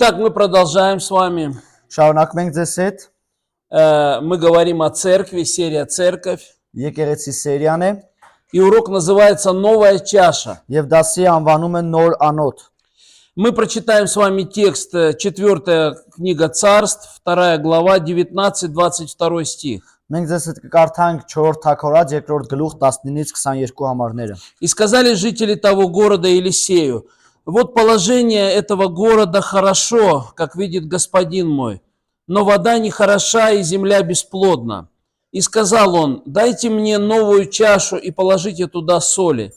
Так, мы продолжаем с вами. Շարունակում ենք ձեզ հետ, Мы говорим о церкви, серия «Церковь». եկեղեցի սերիան է, И урок называется «Новая чаша». եւ դասի անվանում է նոր անոթ։ Мы прочитаем с вами текст, 4 книга Царств, 2 глава, 19-22 стих. Մենք ձեզ հետ կկարդանք 4 Թագորաց 2-րդ գլուխ 19-ից 22 համարները։ «И сказали жители того города Елисею: вот положение этого города хорошо, как видит господин мой, но вода нехороша и земля бесплодна. И сказал он: дайте мне новую чашу и положите туда соли.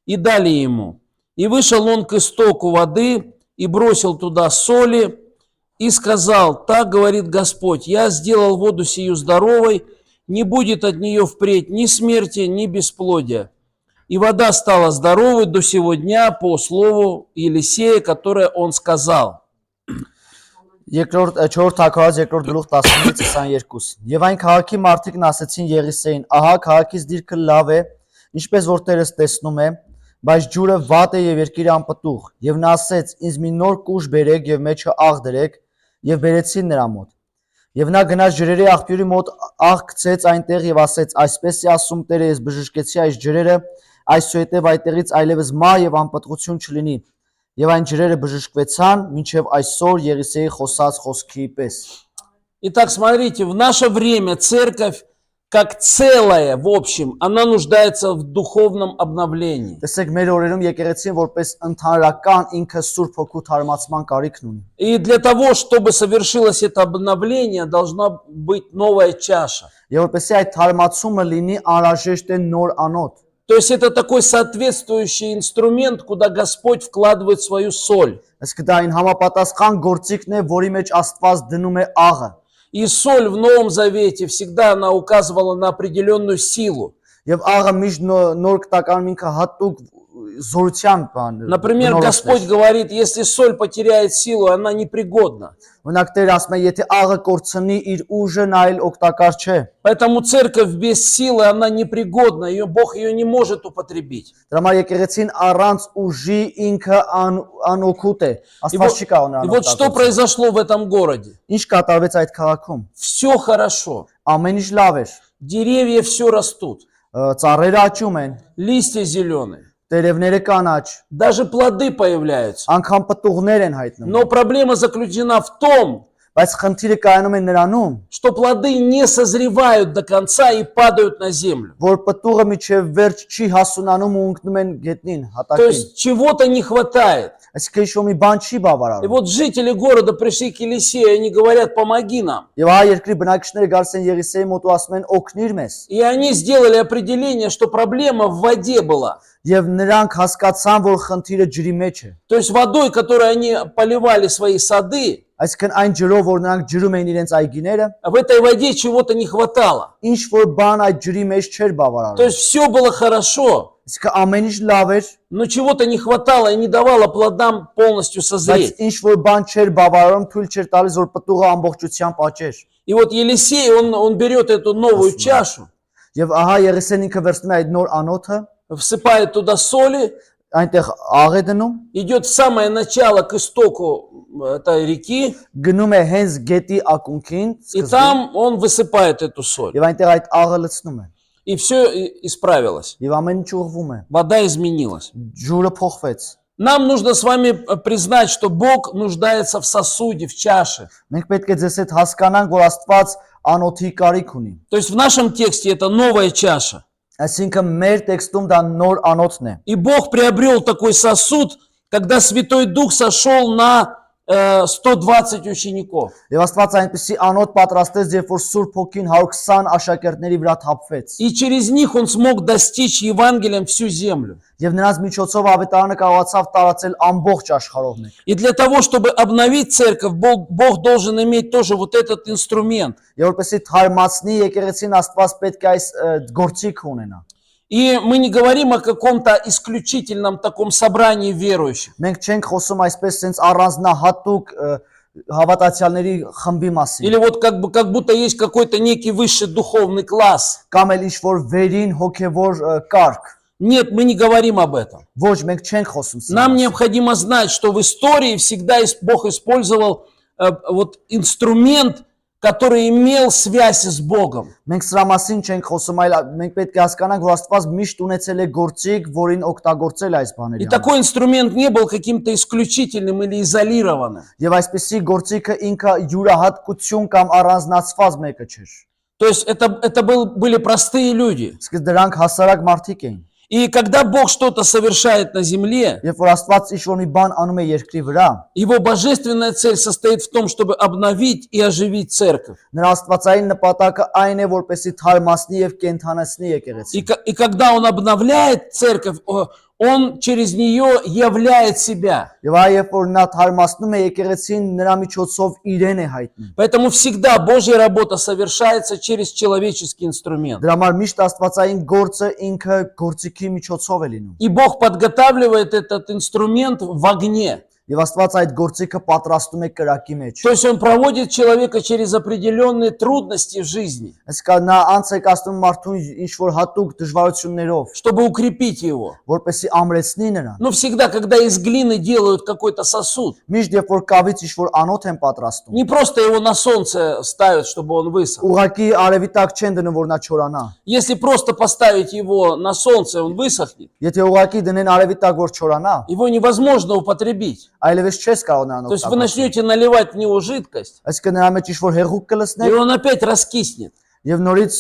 И дали ему. И вышел он к истоку воды и бросил туда соли и сказал: так говорит Господь, я сделал воду сию здоровой, не будет от нее впредь ни смерти, ни бесплодия. И вода стала здоровой до сего дня по слову Елисея, которое он сказал». 4 Թագորաց 2-րդ գլուխ 19-ից 22։ Եվ այն քաղաքի մարդիկն ասեցին Եղիսեին. ահա քաղաքից դիրքը լավ է, ինչպես որ Տերս տեսնում է, բայց ջուրը վատ է եւ երկիրը անպտուղ։ Եվ նա ասեց. ինձ մի նոր կուժ բերեք եւ մեջը աղ դրեք, եւ բերեցին նրա մոտ։ Եվ նա գնաց ջրերի աղբյուրի մոտ, աղ գցեց այնտեղ եւ ասեց. այսպես է ասում Տերը, ես բժշկեցի այս ջրերը, այսուհետև այդտեղից այլևս մահ եւ անպտղություն չլինի։ Եվ այն ջրերը բժշկվեցան, մինչև այսօր Եղիսեի խոսած խոսքի պես։ Итак, смотрите, в наше время церковь, как целая, в общем, она нуждается в духовном обновлении. Տեսեք, մեր օրերում եկեղեցին որպես ընդհանրական ինքը Սուրբ Հոգու թարմացման կարիքն ունի։ И для того, чтобы совершилось это обновление, должна быть новая чаша. Եվ որպեսզի այդ թարմացումը լինի, անհրաժեշտ է նոր անոթ։ То есть это такой соответствующий инструмент, куда Господь вкладывает свою соль. Իսկ դա այն համապատասխան գործիքն է, որի մեջ Աստված դնում է աղը։ И соль в Новом Завете всегда она указывала на определенную силу. Եվ աղը միշտ նոր կտականում ինքը հատուկ զորության բան։ Например, Господь говорит, если соль потеряет силу, она непригодна. Օրինակ Տերը ասում է, եթե աղը կորցնի իր ուժը, նա այլ օգտակար չէ։ Поэтому церковь без силы, она непригодна, Бог ее не может употребить. Դրա համար եկեղեցին առանց ուժի ինքը անօգուտ է։ Աստված չի կարող նրան И вот что произошло в этом городе? Ինչ կատարվեց այդ քաղաքում։ Все хорошо. Ամեն ինչ լավ էր։ Деревья все растут. Ծառերը աճում են, Листья зеленые. տերևները կանաչ, Даже плоды появляются. անգամ պտուղներ են հայտնվում։ Но проблема заключена в том, Բայց խնդիրը կայանում է նրանում, что плоды не созревают до конца и падают на землю. որ պտուղը միջև վերջ չի հասունանում ու ընկնում են գետնին, То հատակին։ есть чего-то не хватает. Այսինքն ինչ-որ մի բան չի И բավարարում։ вот жители города пришли к Елисею, они говорят: помоги нам. Եվ այ երկրի բնակիչները գալիս են Եղիսեի մոտ ու ասում են օգնիր մեզ։ И они сделали определение, что проблема в воде была. Եվ նրանք հասկացան, որ խնդիրը ջրի մեջ է։ То есть водой, которой они поливали свои сады, Այսինքն այն ջրով, որ նրանք ջրում էին իրենց այգիները, в этой воде чего-то не хватало. ինչ որ բան այդ ջրի մեջ չէր То բավարարում։ есть все было хорошо, Իսկ ամեն ինչ լավ էր, но чего-то не хватало и не давало плодам полностью բայց созреть. ինչ որ բան չէր բավարարում, թույլ չէր տալիս, որ պտուղը ամբողջությամբ աճեր։ И вот Елисей, он берет эту новую чашу, Եվ ահա Եղիսեն ինքը վերցնում է այդ նոր անոթը, всыпает туда соли, այնտեղ աղ է դնում, идет в самое начало к истоку этой реки, գնում է հենց գետի ակունքին, и սկզբին, там он высыпает эту соль. եւ այնտեղ այդ աղը լցնում է։ И все исправилось. Եվ ամեն ինչ ուղղվում է։ Вода изменилась. Ջուրը փոխվեց։ Нам нужно с вами признать, что Бог нуждается в сосуде, в чаше. Մենք պետք է ձեզ հետ հասկանանք, որ Աստված անոթի կարիք ունի։ То есть в нашем тексте это новая чаша. Այսինքն մեր տեքստում դա նոր անոթն է։ И Бог приобрел такой сосуд, когда Святой Дух сошел на 120 учеников. Եվ Աստված այնպեսի անոթ պատրաստեց, երբ որ Սուրբ Հոգին 120 աշակերտների վրա թափվեց։ И через них он смог достичь Евангелием всю землю. Եվ նրանց միջոցով ավետարանը կարողացավ տարածել ամբողջ աշխարհով մեկ։ И для того, чтобы обновить церковь, Бог должен иметь тоже вот этот инструмент. Եվ որպեսզի թարմացնի եկեղեցին, Աստված պետք է այս գործիքը ունենա։ И мы не говорим о каком-то исключительном таком собрании верующих. Մենք չենք խոսում այսպես sense առանձնահատուկ հավատացյալների խմբի մասին։ Или вот как будто есть какой-то некий высший духовный класс. Կամ էլ ինչ որ վերին հոգևոր կարգ։ Нет, мы не говорим об этом. Ոչ, մենք չենք խոսում սրա Нам մասին։ необходимо знать, что в истории всегда Бог использовал вот инструмент, который имел связь с Богом. Մենք սրա մասին չենք խոսում, այլ մենք պետք է հասկանանք, որ Աստված միշտ ունեցել է գործիք, որին օգտագործել այս И բաների համար։ такой инструмент не был каким-то исключительным или изолированным. Եվ այսպեսի գործիքը ինքը յուրահատկություն կամ առանձնացված մեկը չէր։ То есть это были простые люди. Իսկ դրանք հասարակ մարդիկ էին։ И когда Бог что-то совершает на земле, Երբ որ Աստված ինչ-որ մի բան անում է երկրի վրա, Его божественная цель состоит в том, чтобы обновить и оживить церковь. նրա աստվածային նպատակը այն է, որպեսզի թարմացնի եւ կենթանացնի եկեղեցին։ И когда Он обновляет церковь, Он через нее являет себя. Եվ այ երբ որ նա թարմացնում է եկեղեցին, նրա միջոցով իրեն է հայտնում։ Поэтому всегда Божья работа совершается через человеческий инструмент. Դրա համար միշտ աստվածային գործը ինքը գործիքի միջոցով է լինում։ И Бог подготавливает этот инструмент в огне. Եվ Աստված այդ գործիքը պատրաստում է կրակի մեջ։ То есть Он проводит человека через определенные трудности в жизни, Այսինքն նա անց է կացնում մարդուն ինչ-որ հատուկ դժվարություններով, чтобы укрепить его. որպեսզի ամրեցնի նրան։ Но всегда, когда из глины делают какой-то сосуд, Միշտ երբ որ կավից ինչ-որ անոթ են պատրաստում, не просто его на солнце ставят, чтобы он высох. ուղղակի արևի տակ չեն դնում, որ նա չորանա։ Если просто поставить его на солнце, он высохнет. Եթե уղղակի դնեն արևի տակ, որ չորանա, Его невозможно употребить. այլևս չես կարող նրան То есть вы օգտագործել։ начнете наливать в него жидкость, Այսինքն նրա մեջ ինչ-որ հեղուկ и կլսներ он опять раскиснет. եւ նորից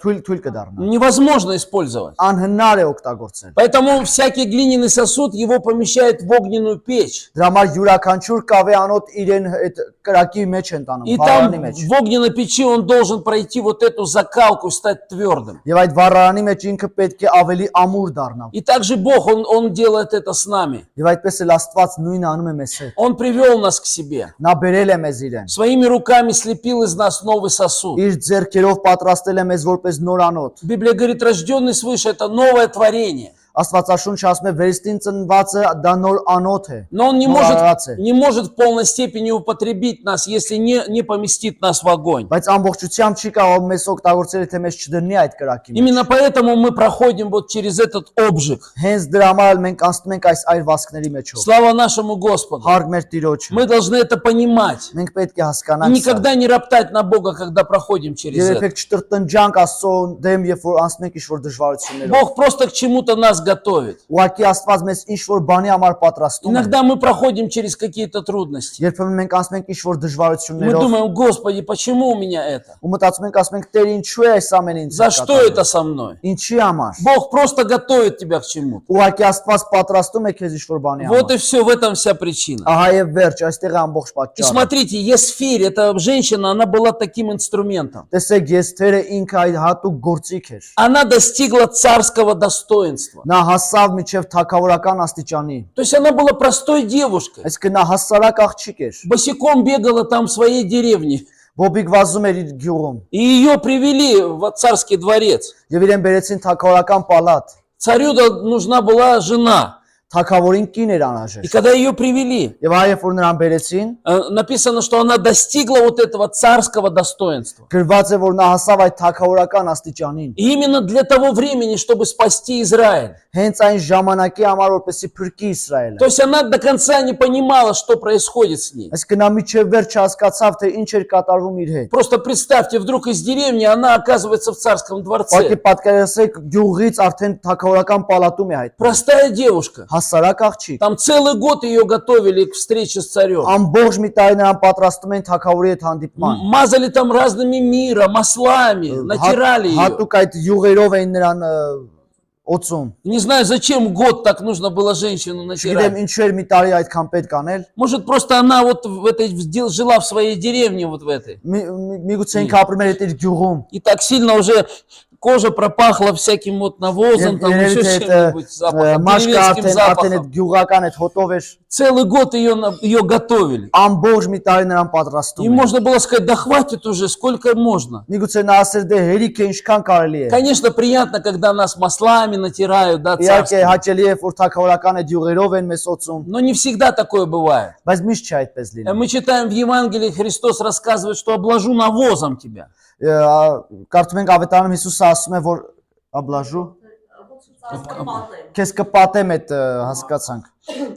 թույլ կդառնա։ Невозможно использовать. Անհնար է օգտագործել։ Поэтому всякий глиняный сосуд его помещает в огненную печь. Դրա համար յուրաքանչյուր կավե անոթ իրեն այդ կրակի մեջ են տանում, И վառարանի там մեջ։ в огненной печи он должен пройти вот эту закалку и стать твердым. Եվ այդ վառարանի մեջ ինքը պետք է ավելի ամուր дառնա։ И также Бог, Он делает это с нами. Եվ այդպես էլ Աստված նույնը անում է մեզ հետ։ Он привел нас к себе. Նա բերել է մեզ իրեն։ Своими руками слепил из нас новый сосуд. Իր ձեռքերով պատրաստել է մեզ որպես նոր անոթ։ Библия говорит, рожденный свыше – это новое творение. Աստվածաշունչը ասում է վերստին ծնվածը դա նոր անոթ է։ Но он նոր արարած է։ не может в полной степени употребить нас, если не поместит нас в огонь. Բայց ամբողջությամբ չի կարող մեզ օգտագործել, եթե մեզ չդնի այդ կրակի մեջ։ Именно поэтому мы проходим вот через этот обжиг. Հենց դրա համար մենք անցնում ենք այս այրվածքների մեջով։ Слава нашему Господу. Հարկ մեր Տիրոջը։ Мы должны это понимать. Մենք պետք է И հասկանանք սա։ никогда не роптать на Бога, когда проходим через Եվ это. երբեք չտրտնջանք Աստծո դեմ, երբ որ անցնում ենք ինչ-որ դժվարություններով։ Бог просто к чему-то нас готовит. Ուղղակի Աստված մեզ ինչ-որ բանի համար պատրաստում է։ Иногда мы проходим через какие-то трудности. Երբեմն մենք անցնում ենք ինչ-որ Мы դժվարություններով думаем, Господи, почему у меня это? ու մտածում ենք, ասում ենք, Տեր, ինչու է այս ամենը ինձ За что կատարվում։ это со мной? Ինչի համար։ Бог просто готовит тебя к чему-то. Ուղղակի Աստված պատրաստում է քեզ ինչ-որ բանի Вот համար։ и все, в этом вся причина. Ահա եւ վերջ, այստեղ է ամբողջ И պատճառը։ смотрите, Есфирь, эта женщина, она была таким инструментом. Տեսեք, Եսթերը ինքը այդ հատուկ գործիք էր։ Она достигла царского достоинства. Նա հասավ միջև թագավորական աստիճանի։ То есть она была простой девушкой. Այսինքն նա հասարակ աղջիկ էր։ Босиком бегала там в своей деревне. Բոբիկ վազում էր իր գյուղում И ее привели в царский дворец. եւ իրեն բերեցին թագավորական պալատ։ Царю нужна была жена. Թագավորին կին էր И անհրաժեշտ։ когда ее привели, Եվ այ երբ որ նրան բերեցին, написано, что она достигла вот этого царского достоинства. գրված է որ նա հասավ այդ թագավորական աստիճանին։ И именно для того времени, чтобы спасти Израиль. Հենց այն ժամանակի համար որպեսի փրկի Իսրայելը։ То есть она до конца не понимала, что происходит с ней. Այսինքն նա միջև վերջ հասկացավ, թե ինչ էր կատարվում իր հետ։ Просто представьте, вдруг из деревни она оказывается в царском Ուղղակի дворце. պատկերացրեք գյուղից արդեն թագավորական պալատում է հայտնվում։ Простая девушка. Հասարակ աղջիկ։ Там целый год ее готовили к встрече с царем. Ամբողջ մի տարի նրան պատրաստում են թագավորի հետ հանդիպման։ Мазали там разными мира, маслами, натирали ее. Հատուկ այդ յուղերով էին նրան օծում։ Не знаю, зачем год так нужно было женщину Չգիտեմ натирать. ինչու էր մի տարի այդքան պետք անել։ Может, просто она вот жила в своей деревне вот в этой. Միգուցե ինքը ապրում էր այդ իր գյուղում։ И так сильно уже кожа пропахла всяким вот навозом, там еще чем-нибудь, запахом, Մաշկը деревенским արդեն այդ запахом. գյուղական այդ հոտով էր։ Целый год ее готовили. Ամբողջ մի տարի նրան И պատրաստում են։ можно было сказать, да хватит уже, сколько можно. Միգուցե նա ասեր դե հերիք է ինչքան կարելի է։ Конечно, приятно, когда нас маслами натирают, да, Իհարկե царскими. հաճելի է որ թագավորական այդ յուղերով են մեզ օծում, Но не всегда такое бывает. բայց միշտ չի այդպես լինում։ Мы читаем в Евангелии, Христос рассказывает, что обложу навозом тебя. Կարծում ենք ավետարանում Հիսուսը ասում է որ աբլաժու Քեզ կպատեմ այդ հասկացանք։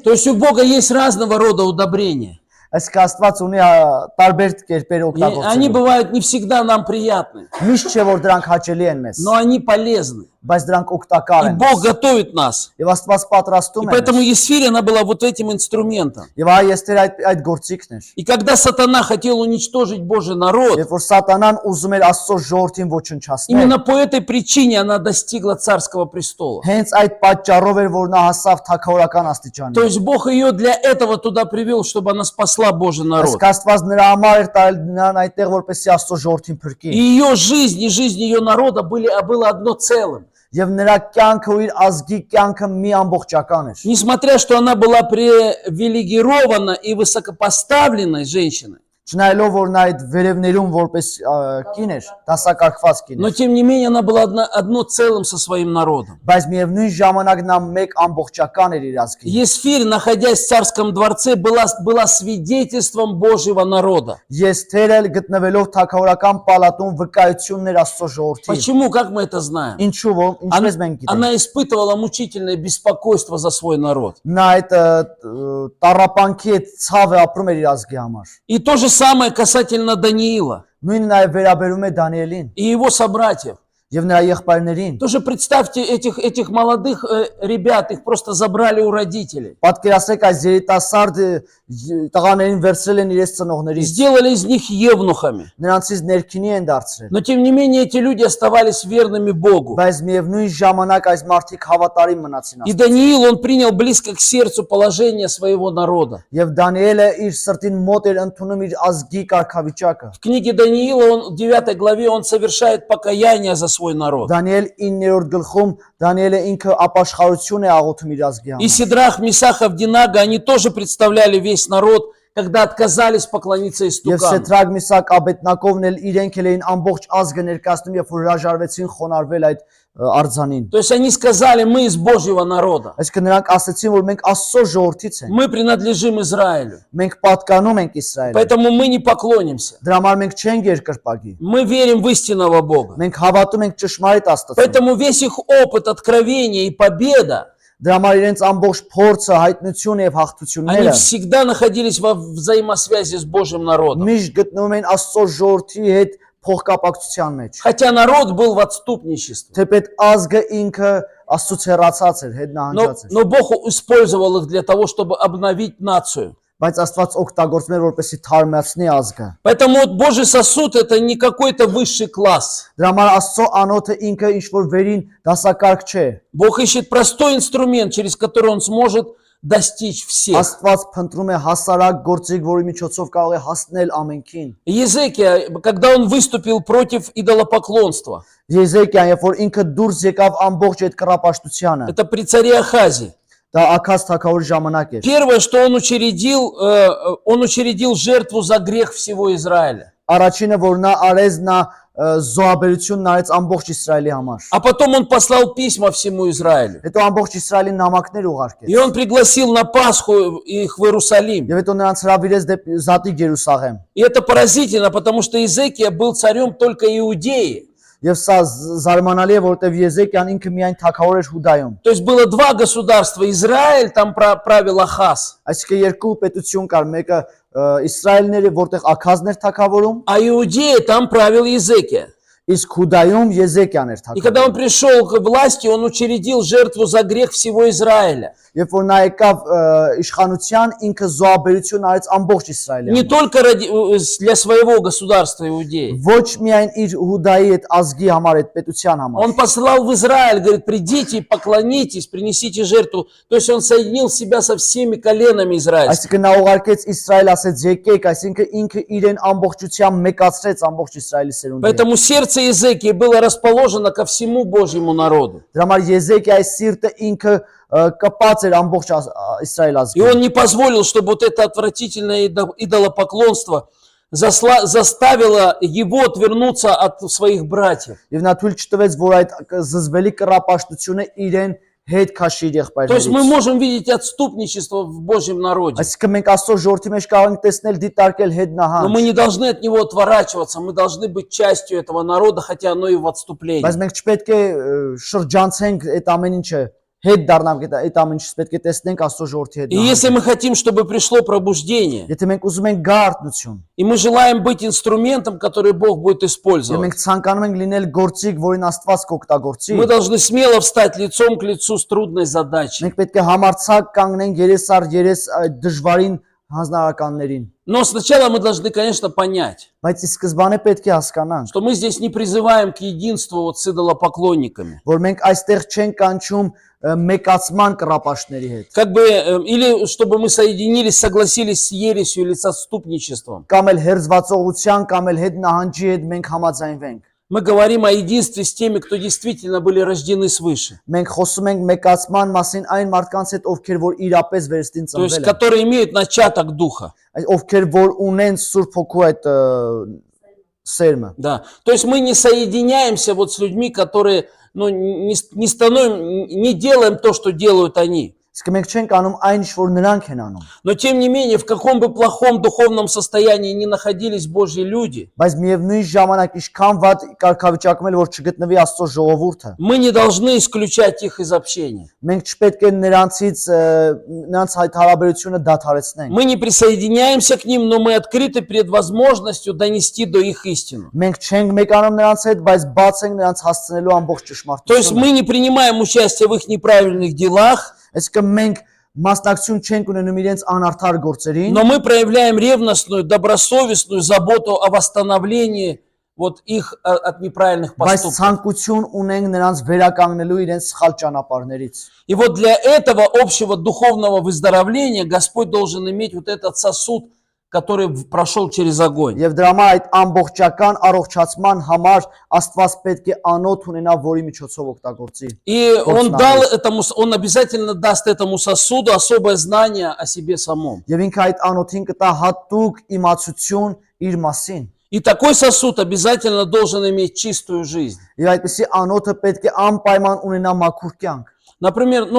То есть у Бога есть разного рода удобрения. Այսինքն Աստված ունի տարբեր կերպեր И они օգտագործելու։ бывают не всегда нам приятны, Միշտ չէ որ դրանք հաճելի են մեզ, но они полезны. բայց дրանք օգտակար И են։ Бог готовит нас. Եվ Աստված И պատրաստում է поэтому մեզ։ Есфирь, она была вот этим инструментом. Եվ այ Եստեր այդ գործիքն էր։ И когда сатана хотел уничтожить Божий народ, Երբ որ Սատանան ուզում էր Աստծո ժողովրդին ոչնչացնել, именно по этой причине она достигла царского престола. հենց այդ պատճառով էր որ նա հասավ թագավորական աստիճանի։ То есть Бог ее для этого туда привел, чтобы она спасла Божий народ. Իսկ Աստված նրա համար էր տալ նրան այդտեղ որպեսզի Աստծո ժողովրդին И փրկի։ ее жизнь и жизнь ее народа было одно целым. Եվ նրա կյանքը ու իր ազգի կյանքը մի ամբողջական էր։ Несмотря, что она была привилегирована и высокопоставленной женщиной, Չնայելով որ նա այդ վերևներում որպես կին էր, դասակարգված կին но էր, тем не менее она была одно целым со своим народом. բայց միևնույն ժամանակ նա մեկ ամբողջական էր իր ազգին։ Есфирь, находясь в царском дворце, была свидетельством Божьего народа. Եստերը գտնվելով թագավորական պալատում վկայությունն էր Աստծո ժողովրդին։ Почему? Как мы это знаем? Ինչու որ ինչպես մենք գիտենք։ Она испытывала мучительное беспокойство за свой народ. Նա այդ տառապանքի այդ ցավը ապրում էր իր ազգի համար։ И то же самое касательно Даниила Նույնը նաև վերաբերում է Դանիելին и его собратьев. եւ նրա եղբայրներին։ Тоже представьте этих молодых ребят, их просто забрали у родителей. Պատկերացրեք այս երիտասարդ տղաներին վերցրել են իրենց ծնողներից։ Сделали из них евнухами. Նրանցից ներքինի են դարձրել։ Но тем не менее эти люди оставались верными Богу. Բայց միևնույն ժամանակ այս մարդիկ հավատարիմ մնացին И Աստծուն։ Даниил, он принял близко к сердцу положение своего народа. Եվ Դանիելը իր սրտին մոտ էր ընդունում իր ազգի կարգավիճակը։ В книге Даниила, в 9 главе, он совершает покаяние за свой народ. Դանիել 9-րդ գլխում Դանիելը ինքը ապաշխարություն է աղոթում իր ազգի И համար։ Сидрах, Мисах, Авдинага, они тоже представляли весь народ, когда отказались поклониться Եվ истукану. Սեդրակ, Միսակ, Աբեդնակովն էլ իրենք էլ էին ամբողջ ազգը ներկայացնում, երբ որ հրաժարվեցին խոնարհվել այդ արձանին։ То есть они сказали, мы из Божьего народа, Այսինքն նրանք ասացին, որ մենք Աստծո ժողովրդից ենք։ мы принадлежим Израилю, Մենք պատկանում ենք Իսրայելին։ поэтому мы не поклонимся. Դրա համար մենք չենք երկրպագի։ Мы верим в истинного Бога. Մենք հավատում ենք ճշմարիտ Աստծուն։ Поэтому весь их опыт, откровения и победа, Դրա համար իրենց ամբողջ փորձը, հայտնությունը եւ они հաղթությունները всегда находились во взаимосвязи с Божьим народом. միշտ գտնվում են Աստծո ժողովրդի հետ փոխկապակցության մեջ։ Хотя народ был в отступничестве. Թեպետ ազգը ինքը Աստծուց հեռացած էր, հետ նահանջած էր։ Но Бог использовал их для того, чтобы обновить нацию. Բայց Աստված օգտագործում էր որպեսզի թարմացնի ազգը։ Поэтому вот Божий сосуд это не какой-то высший класс. Դրա համար Աստծո անոթը ինքը ինչ որ վերին դասակարգ չէ։ Бог ищет простой инструмент, через который он сможет достичь всех. Աստված փնտրում է հասարակ գործիք, որի միջոցով կարող է հասնել ամենքին։ Езекия, когда он выступил против идолопоклонства, Եզեկիան, երբ որ ինքը դուրս եկավ ամբողջ այդ կռապաշտությանը, это при царе Ахазе. դա Աքազ թագավորի ժամանակ էր։ Первое, что он учредил жертву за грех всего Израиля. Առաջինը, որ նա արեց, նա զոհաբերությունն արեց ամբողջ Իսրայելի համար։ А потом он послал письма всему Израилю. Հետո ամբողջ Իսրայելին նամակներ ուղարկեց։ И он пригласил на Пасху их в Иерусалим. Եվ հետո նրանց հրավիրեց դեպի Զատիկ Երուսաղեմ։ И это поразительно, потому что Иезекия был царем только Иудеи. Եվ սա զարմանալի է, որովհետև Եզեկիան ինքը միայն թագավոր էր Հուդայում։ То есть было два государства. Израиль, там правил Ахаз, Այսինքն երկու պետություն кар, մեկը Իսրայելները, որտեղ Աքազն էր թագավորում, а Иудеи, там правил Иезекия. իսկ Հուդայում Եզեկիան էր И когда он թագավորում։ пришел к власти, он учредил жертву за грех всего Израиля. Երբ որ նա եկավ իշխանության, ինքը զոհաբերություն արեց ամբողջ Իսրայելի Не համար։ только для своего государства Иудеи. Ոչ միայն իր Հուդայի այդ ազգի համար, այդ պետության համար։ Он послал в Израиль, говорит, придите, поклонитесь, принесите жертву. То есть он соединил себя со всеми коленами израильскими. Այսինքն նա ուղարկեց Իսրայել, ասեց եկեք, այսինքն ինքը իրեն ամբողջությամբ մեկացրեց ամբողջ Իսրայելի սերունդը։ Поэтому сердце Иезекии было расположено ко всему Божьему народу. Դրա համար Եզեկիայի սիրտը ինքը կպած էր ամբողջ Իսրայել И ազգին։ он не позволил, чтобы вот это отвратительное идолопоклонство заставило его отвернуться от своих братьев. Եվ նա թույլ չտվեց, որ այդ զզվելի կռապաշտությունը իրեն հետ քաշի իր То есть мы եղբայրներից։ можем видеть отступничество в Божьем народе. Այսինքն մենք Աստծո ժողովրդի մեջ կարող ենք տեսնել դիտարկել հետ Но мы նահանջ, не должны от него отворачиваться, мы должны быть частью этого народа, хотя оно и в բայց отступлении. մենք չպետք է շրջանցենք այդ ամեն ինչը, հետ դառնանք այդ ամեն ինչից, պետք է տեսնենք Աստծո ժողովրդի հետ И если նահանջը։ мы хотим, чтобы пришло пробуждение, Եթե մենք ուզում ենք գա արթնություն, и мы желаем быть инструментом, который Бог будет եւ использовать, մենք ցանկանում ենք լինել գործիք, որին Աստված կօգտագործի, мы должны смело встать лицом к лицу с трудной задачей. մենք պետք է համարձակ կանգնենք երես առ երես այդ դժվարին հանձնարարականներին։ Но сначала мы должны, конечно, понять, Բայց ի սկզբանե պետք է հասկանանք, что мы здесь не призываем к единству вот с идолопоклонниками. որ մենք այստեղ չենք կանչում մեկացման կռապաշտների հետ, Как бы, или чтобы мы соединились, согласились с ересью или с отступничеством. կամ էլ հերձվածողության, կամ էլ հետ նահանջի հետ մենք համաձայնվենք։ Мы говорим о единстве с теми, кто действительно были рождены свыше. Մենք խոսում ենք մեկացման մասին այն մարդկանց հետ, ովքեր որ իրապես վերստին То есть, ծնվել են, которые имеют начаток духа. ովքեր որ ունեն Սուրբ Հոգու այդ սերմը։ Да. То есть мы не соединяемся вот с людьми, которые не делаем то, что делают они. Իսկ մենք չենք անում այն ինչ որ նրանք են անում։ Но тем не менее, в каком бы плохом духовном состоянии ни находились Божьи люди, Բայց միևնույն ժամանակ ինչքան վատ կարգավիճակում էլ որ չգտնվի Աստծո ժողովուրդը, мы не должны исключать их из общения. մենք չպետք է նրանց այդ հարաբերությունը դադարեցնենք։ Мы не присоединяемся к ним, но мы открыты перед возможностью донести до их истину. Մենք չենք մեկանում նրանց հետ, բայց բաց ենք նրանց հասցնելու ամբողջ То есть ճշմարտությունը։ мы не принимаем участие в их неправильных делах, Այսինքն մենք մասնակցություն չենք ունենում իրենց անարդար գործերին, но мы проявляем ревностную, добросовестную заботу о восстановлении вот их от неправильных բայց поступков. ցանկություն ունենք նրանց վերականգնելու իրենց սխալ ճանապարհներից։ И вот для этого общего духовного выздоровления Господь должен иметь вот этот сосуд, который прошел через огонь. Եվ դրա համար այդ ամբողջական առողջացման համար Աստված պետք է անոթ ունենա, որի միջոցով օգտագործի։ И Он Господь Он обязательно даст этому сосуду особое знание о себе самом. Եվ ինքը այդ անոթին կտա հատուկ իմացություն իր մասին։ И такой сосуд обязательно должен иметь чистую жизнь. Եվ այդպեսի անոթը պետք է անպայման ունենա մաքուր կյանք։ Например,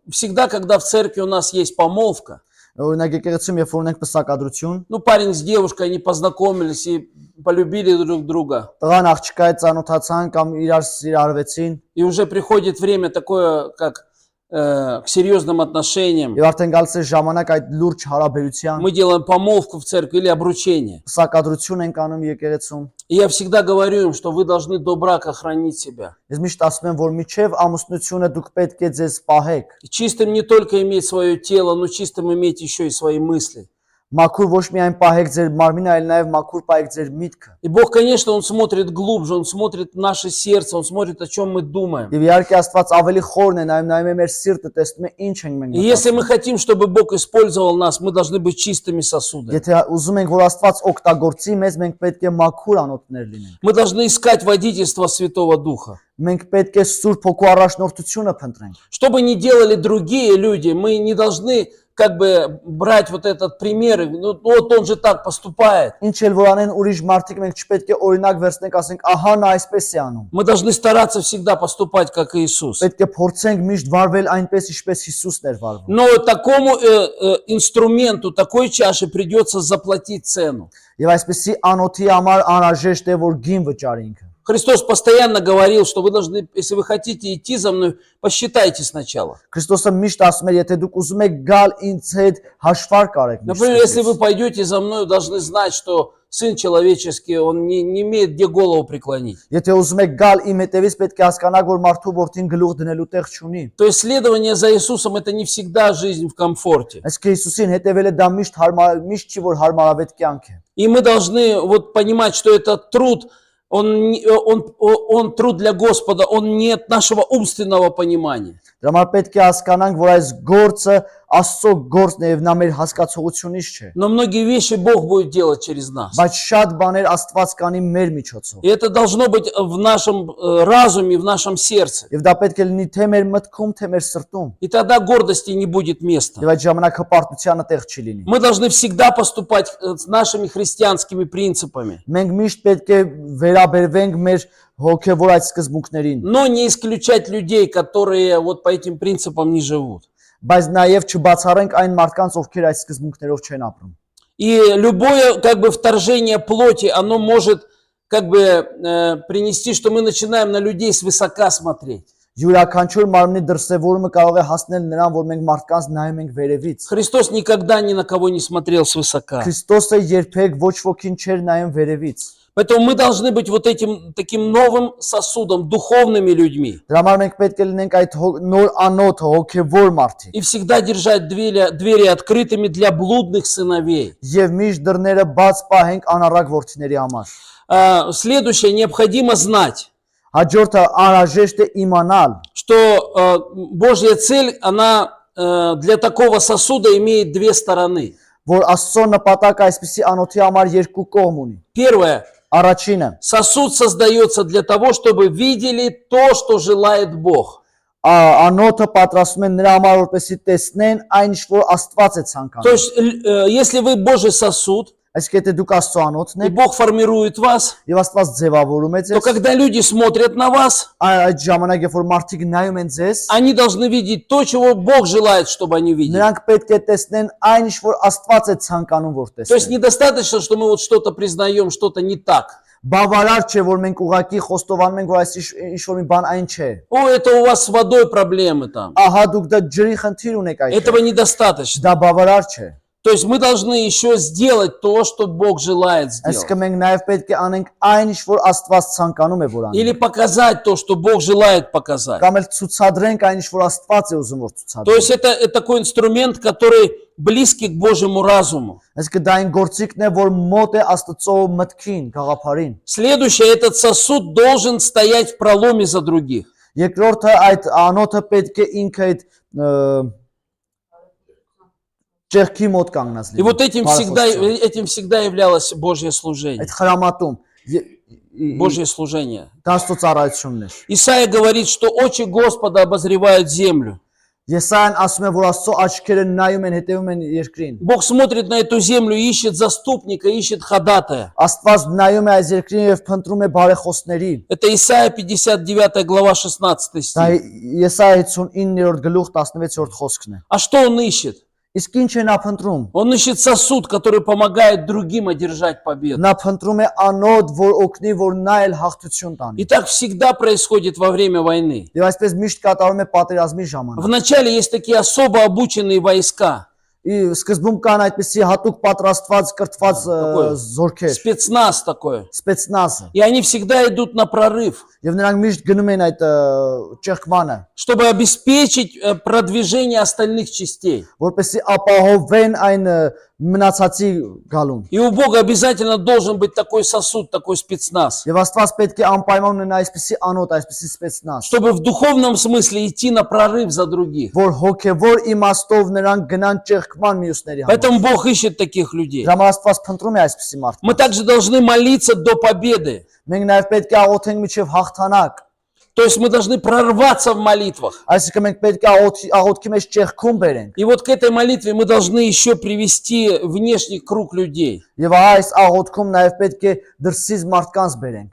всегда, когда в церкви у нас есть помолвка, Օրինակ եկեղեցում երբ որ ունենք պսակադրություն, парень с девушкой, они познакомились и полюбили друг друга. տղան աղջկա հետ ծանոթացան կամ իրար սիրարվեցին, И уже приходит время такое, как к серьезным отношениям. եւ արդեն գալիս է ժամանակ այդ լուրջ հարաբերության, Мы делаем помолвку в церкви или обручение. պսակադրություն ենք անում եկեղեցում։ И я всегда говорю им, что вы должны до брака хранить себя. Ես միշտ ասում եմ, որ միջև ամուսնությունը դուք պետք է ձեզ պահեք։ И чистым не только иметь свое тело, но чистым иметь еще и свои мысли. Մաքուր ոչ միայն պահեք ձեր մարմինը, այլ նաև մաքուր պահեք ձեր միտքը։ И Бог, конечно, Он смотрит глубже, Он смотрит в наше сердце, Он смотрит, о чем мы думаем. Եվ իհարկե Աստված ավելի խորն է, նայում է մեր սիրտը, տեսնում է ինչ ենք մենք И если мы մտածում։ хотим, чтобы Бог использовал нас, мы должны быть чистыми сосудами. Եթե ուզում ենք, որ Աստված օգտագործի մեզ, մենք պետք է մաքուր անոթներ լինենք։ Мы должны искать водительство Святого Духа. Մենք պետք է Սուրբ Հոգու առաջնորդությունը փնտրենք։ Что бы ни делали другие люди, мы не должны как бы брать вот этот пример, вот он же так поступает. Ինչ էլ որ անեն ուրիշ մարդիկ, մենք չպետք է օրինակ վերցնենք, ասենք, ահա նա այսպես է անում։ Мы должны стараться всегда поступать, как Иисус. Պետք է փորձենք միշտ վարվել այնպես, ինչպես Հիսուսն էր վարվում։ Но такому инструменту, такой чаше придется заплатить цену. Եվ այսպեսի անոթի համար անհրաժեշտ է, որ գին վճարի ինքը։ Христос постоянно говорил, что вы должны, если вы хотите идти за мной, посчитайте сначала. Քրիստոսը միշտ ասում էր, եթե դուք ուզում եք գալ ինձ հետ, հաշվարկ արեք։ Например, если вы пойдете за мной, должны знать, что Сын Человеческий, он не имеет где голову преклонить. Եթե ուզում եք գալ իմ հետևից, պետք է հասկանաք, որ մարդու որդին гլուխ դնելու тեղ չունի։ То есть следование за Иисусом это не всегда жизнь в комфорте. Այսինքն Հիսուսին հետևելը դա միշտ չի որ հարմարավետ կյանք է։ И мы должны вот понимать, что этот труд, он труд для Господа, он не от нашего умственного понимания. Դրա համար պետք է հասկանանք, որ այս գործը Աստծո գործն է եւ նա մեր հասկացողությունից չէ։ Но многие вещи Бог будет делать через нас. Բայց շատ բաներ Աստված կանի մեր միջոցով։ И это должно быть в нашем разуме, в нашем сердце. Եվ դա պետք է լինի թե մեր մտքում, թե մեր сртում։ И тогда гордости не будет места. Եվ այդ ժամանակ հպարտությանը տեղ չի լինի։ Мы должны всегда поступать с нашими христианскими принципами, Մենք միշտ պետք է վերաբերվենք մեր հոգևոր այդ սկզբունքներին, но не исключать людей, которые вот по этим принципам не живут. բայց նաև չբացառենք այն մարդկանց, ովքեր այդ սկզբունքներով չեն ապրում։ И любое как бы вторжение плоти, оно может как бы принести, что мы начинаем на людей свысока смотреть. Յուրաքանչյուր մարմնի դրսևորումը կարող է հասնել նրան, որ մենք մարդկանց նայում ենք վերևից։ Христос никогда ни на кого не смотрел свысока. Քրիստոսը երբեք ոչ ոքին չէր նայում վերևից։ Поэтому мы должны быть вот этим таким новым сосудом, духовными людьми. Դրա համար մենք պետք է լինենք այդ նոր անոթ հոգևոր մարդիկ։ И всегда держать двери открытыми для блудных сыновей. Եվ мիշտ դռները բաց պահենք անառակ որդիների համար։ Следующее, необходимо знать, Հաջորդը անհրաժեշտ է իմանալ, что Божья цель, она для такого сосуда имеет две стороны. որ Աստծո նպատակը այսպիսի անոթի համար երկու կողմ ունի։ Первое, Առաջինը, сосуд создается для того, чтобы видели то, что желает Бог. անոթը պատրաստում են նրա համար, որպեսզի տեսնեն այն, ինչ որ Աստված է То ցանկանում։ есть, если вы Божий сосуд, Այսինքն եթե դուք Աստծո անոթն и եք Бог формирует вас, եւ Աստված ձևավորում է то ձեզ, когда люди смотрят на вас, այդ ժամանակ երբ որ մարդիկ նայում են ձեզ, они должны видеть то, чего Бог желает, чтобы они видели. նրանք պետք է տեսնեն այն, ինչ որ Աստված է ցանկանում որ То есть տեսնեն։ недостаточно, что мы вот что-то признаем, что-то не так. Բավարար չէ, որ մենք ուղակի խոստովանում ենք, որ այս ինչ որ մի бан այն չէ։ О, это у вас с водой проблемы там. Ահա դուք դա ջրի խնդիր ունեք այդ։ Этого недостаточно. Դա բավարար չէ։ То есть мы должны еще сделать то, что Бог желает сделать. Այսինքն մենք նաև պետք է անենք այն, ինչ որ Աստված ցանկանում է որ Или անենք։ показать то, что Бог желает показать. Կամ էլ ցուցադրենք այն, ինչ որ Աստված է ուզում որ То ցուցադրի։ есть это такой инструмент, который близкий к Божьему разуму. Այսինքն դա այն գործիքն է, որ մոտ է Աստծո մտքին, գաղափարին։ Следующее, этот сосуд должен стоять в проломе за других. Երկրորդը այդ անոթը պետք է ինքը այդ ճեղքի մոտ կանգնած И вот լինի։ этим всегда являлось Божье служение. Այդ խրամատում Божье служение. Աստծո ծառայությունն էր։ Исаия говорит, что очи Господа обозревают землю. Եսայան ասում է, որ Աստծո աչքերը նայում են, հետևում են երկրին։ Бог смотрит на эту землю и ищет заступника, ищет ходатая. Աստված նայում է այս երկրին եւ փնտրում է բարեխոսների։ Это Исаия 59 глава 16 Դա стих. Եսայա 59-րդ գլուխ 16-րդ խոսքն է։ А что он ищет? Իսկ ինչ է նա փնտրում։ Он ищет сосуд, который помогает другим одержать победу. Նա փնտրում է անոթ, որ օգնի, որ նա էլ հաղթություն տանի։ И так всегда происходит во время войны. Եվ այսպես միշտ катарում է պատերազմի ժամանակ։ Вначале есть такие особо обученные войска, Սկզբում կան այդպիսի հատուկ պատրաստված կրթված զորքեր, спецназ такой. սպեցնազը, И они всегда идут на прорыв, եւ նրանք միշտ գնում են այդ ճեղքմանը, чтобы обеспечить продвижение остальных частей. որպեսզի ապահովեն այն մնացածի գալուն։ И у Бога обязательно должен быть такой сосуд, такой спецназ, Եվ Աստված պետք է անպայման ունենա այսպիսի անոթ, այսպիսի սպեցնազ, чтобы в духовном смысле идти на прорыв за других. որ հոգևոր իմաստով նրանք գնան ճեղքման մյուսների համար։ Поэтому Бог ищет таких людей. Դրա համար Աստված փնտրում է այսպիսի մարդկանց։ Мы также должны молиться до победы. Մենք նաև պետք է աղոթենք միջև հաղթանակ։ То есть мы должны прорваться в молитвах. Այսինքն մենք պետք է աղոթքի մեջ ճեղքում բերենք։ И вот к этой молитве мы должны еще привести внешний круг людей. Եվ այս աղոթքում նաև պետք է դրսից մարդկանց բերենք։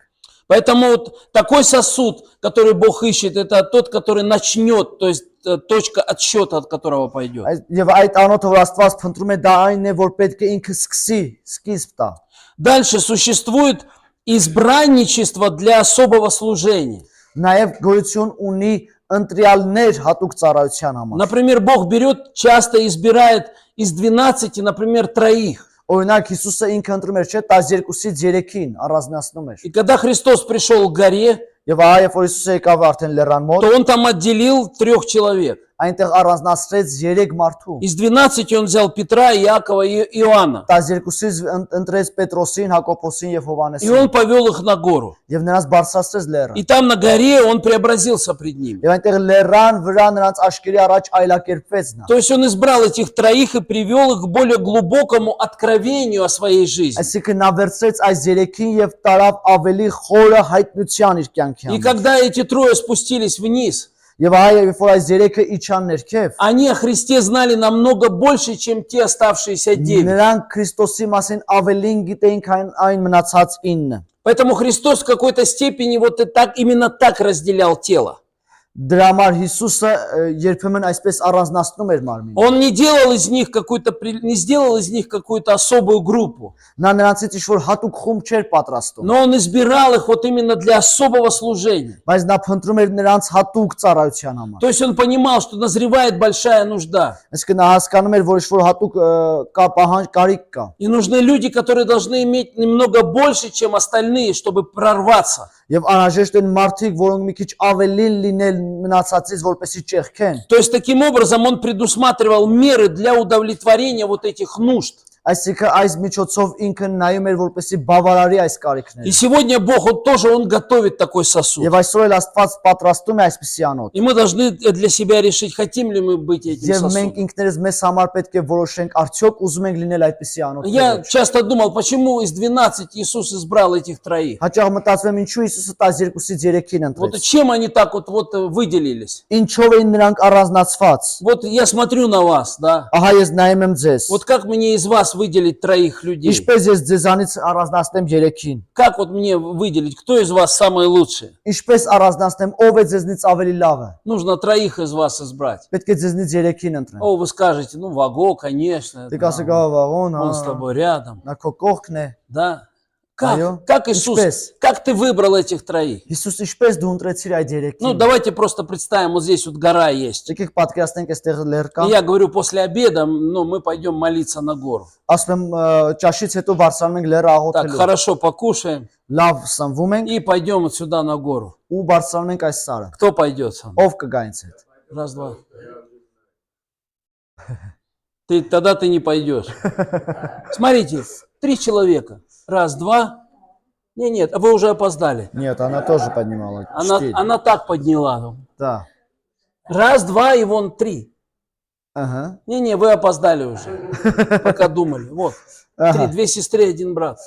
Поэтому вот такой сосуд, который Бог ищет, это тот, который начнет, то есть точка отсчета, от которого пойдет. Եվ այդ անոթը, որ Աստված փնտրում է, դա այն է, որ պետք է ինքը սկսի, սկիզբ տա։ Дальше существует избранничество для особого служения. Նաև գոյություն ունի ընտրյալներ հատուկ ծառայության համար։ Например, Бог берет, часто избирает из 12, например, 3. Օրինակ Հիսուսը ինքը ընտրում էր, չէ, 12-ից 3-ին առանձնացնում էր։ И когда Христос пришел к горе, Եվ ահա երբ որ Հիսուսը եկավ արդեն լեռան մոտ, то Он там отделил 3 человек. այնտեղ առանձնացրեց 3 մարդու։ Из 12 он взял Петра, Иакова и Иоанна. 12-ից ընտրեց Պետրոսին, Հակոբոսին եւ И Հովհաննեսին он повел их на гору. եւ նրանց բարձրացրեց լեռը։ И там на горе он преобразился пред ними. Եվ այնտեղ լեռան վրա նրանց աշկերի առաջ այլակերպվեց նա։ То есть он избрал этих троих и привел их к более глубокому откровению о своей жизни. Այսինքն նա վերցրեց այս 3-ին եւ տարավ ավելի խորը հայտնության իր կյանքի И համար։ когда эти трое спустились вниз, Եվ այ երբ որ այս 3-ը իջան ներքև, они о Христе знали намного больше, чем те оставшиеся 9. նրանք Քրիստոսի մասին ավելին գիտեին, քան այն մնացած 9։ Поэтому Христос в какой-то степени вот и так, именно так разделял тело. Դրա համար Հիսուսը երբեմն այսպես առանձնացնում էր մարմինը։ Он не делал из них не сделал из них какую-то особую группу, Նա նրանցից ինչ-որ հատուկ խումբ չէր պատրաստում, но он избирал их вот именно для особого служения. բայց նա փնտրում էր նրանց հատուկ ծառայության համար։ То есть он понимал, что назревает большая нужда. Այսինքն նա հասկանում էր, որ ինչ-որ հատուկ կա պահանջ կարիք կա։ И нужны люди, которые должны иметь немного больше, чем остальные, чтобы прорваться. Եվ անհրաժեշտ են մարդիկ, որոնք մի քիչ ավելին լինել մնացածից, որպեսզի ճեղքեն։ То есть таким образом он предусматривал меры для удовлетворения вот этих нужд. Այսինքն այս միջոցով ինքը նայում էր, որպեսզի բավարարի այս И կարիքները։ сегодня Бог вот тоже он готовит такой сосуд. Եվ այսօր էլ Աստված պատրաստում է այսպիսի անոթ։ И мы должны для себя решить, хотим ли мы быть этим Եվ մենք сосудом. ինքներս մեզ համար պետք է որոշենք, արդյոք ուզում ենք լինել այդպիսի անոթ։ Я часто думал, почему из 12 Иисус избрал этих троих. Հաճախ մտածում եմ, ինչու Հիսուսը 12-ից 3-ին Вот ընտրեց։ чем они так вот выделились? Ինչով էին նրանք առանձնացված։ Вот я смотрю на вас, да. Ահա ես նայում եմ ձեզ։ Вот как мне из вас выделить троих людей? Ինչպես ես ձեզանից առանձնացնեմ 3-ին։ Как вот мне выделить, кто из вас самый лучший? Ինչպես առանձնացնեմ, ով է ձեզնից ավելի լավը։ Нужно троих из вас избрать. Պետք է ձեզնից 3-ին ընտրեմ։ О, вы скажете, ну, Ваго, конечно, Դե կասեք, «Ահա, он с тобой рядом, նա քո կողքն է»։ да? Այո, Как Иисус, ինչպես։ как ты выбрал этих троих? Հիսուս ինչպես դու ընտրեցիր այդ Ну, 3-ին։ давайте просто представим, вот здесь вот гора есть. Եկեք պատկերացնենք, այստեղ լեռ կա։ И я говорю, после обеда, ну, мы пойдем молиться на гору. Ասում եմ, ճաշից հետո բարձրանում ենք լեռը Так, աղոթելու։ хорошо покушаем Լավ սնվում ենք и пойдем вот сюда на гору. ու բարձրանում ենք այս սարը։ Кто пойдет со мной? Ով կգա ինձ հետ։ Раз, два. Тогда ты не пойдешь. Смотрите, 3 человека. Раз, два. Нет, а вы уже опоздали. Нет, она тоже поднимала. 4. Она так подняла. Да. Раз, два и вон 3. Ага. Не, вы опоздали уже, пока думали. Вот, 3, Ага. 2 сестры, 1 брат.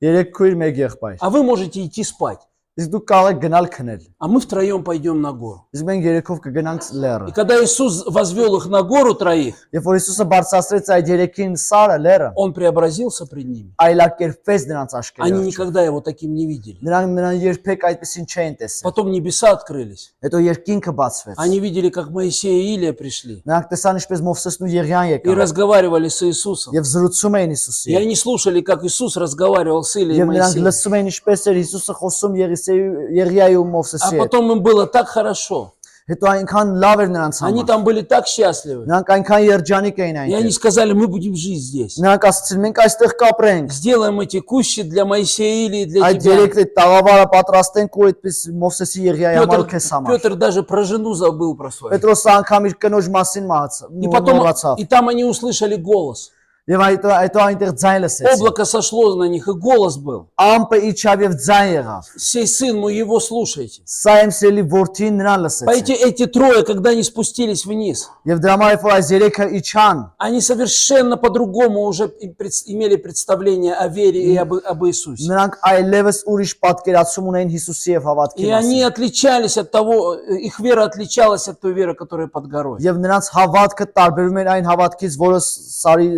Երեք քույր, մեկ եղբայր։ А вы можете идти спать. Իսկ դուք կարող եք գնալ քնել։ А мы втроем пойдем на гору. Իսկ մենք երեքով կգնանք И լեռը։ когда Иисус возвел их на гору троих, Երբ որ Հիսուսը բարձրացրեց այդ երեքին սարը, լեռը, Он преобразился пред ними. այլակերպվեց նրանց Они աշկերտը։ никогда его таким не видели. Նրանք նրան երբեք այդպեսին չէին տեսել։ Потом небеса открылись. Հետո երկինքը бացվեց։ Они видели, как Моисей и Илия пришли Նրանք տեսան ինչպես Մովսեսն ու Եղիան и եկան разговаривали с Иисусом. եւ զրուցում էին И Հիսուսի։ они слушали, как Иисус разговаривал с Илией и Եվ նրանք Моисеем. լսում էին ինչպես էր Հիսուսը խոսում Եղիայի ու А Մովսեսի հետ։ потом им было так хорошо. Հետո այնքան լավ էր նրանց Они համար։ там были так счастливы. Նրանք այնքան երջանիկ էին И они այնտեղ։ сказали, мы будем жить здесь. Նրանք ասացին, մենք այստեղ կապրենք։ Сделаем эти кущи для Моисея Илии и для Այդ тебя. երեք տաղավարը պատրաստենք ու այդպես Մովսեսի Եղիայի համար ու քեզ համար։ Петр даже про жену забыл про свою. Պետրոսը անգամ իր կնոջ մասին И потом, մոռացավ։ и там они услышали голос. Եվ այդտեղ այնտեղ ձայն լսեցին։ Облако сошло на них, и голос был. Ամպը իջավ եւ ձայն եղավ։ Сей сын мой, его слушайте. Սա իմ սիրելի որդին նրան լսեցին։ Понимаете, эти трое, когда они спустились вниз, Եվ դրա համար որ այս երեքը իջան, они совершенно по-другому уже имели представление о вере и об Иисусе. նրանք այլևս ուրիշ պատկերացում ունեն Հիսուսի եւ հավատքի И они մասին։ отличались от того, их вера отличалась от той веры, которая под горой. Եվ նրանց հավատքը տարբերում էր այն հավատքից, որը սարի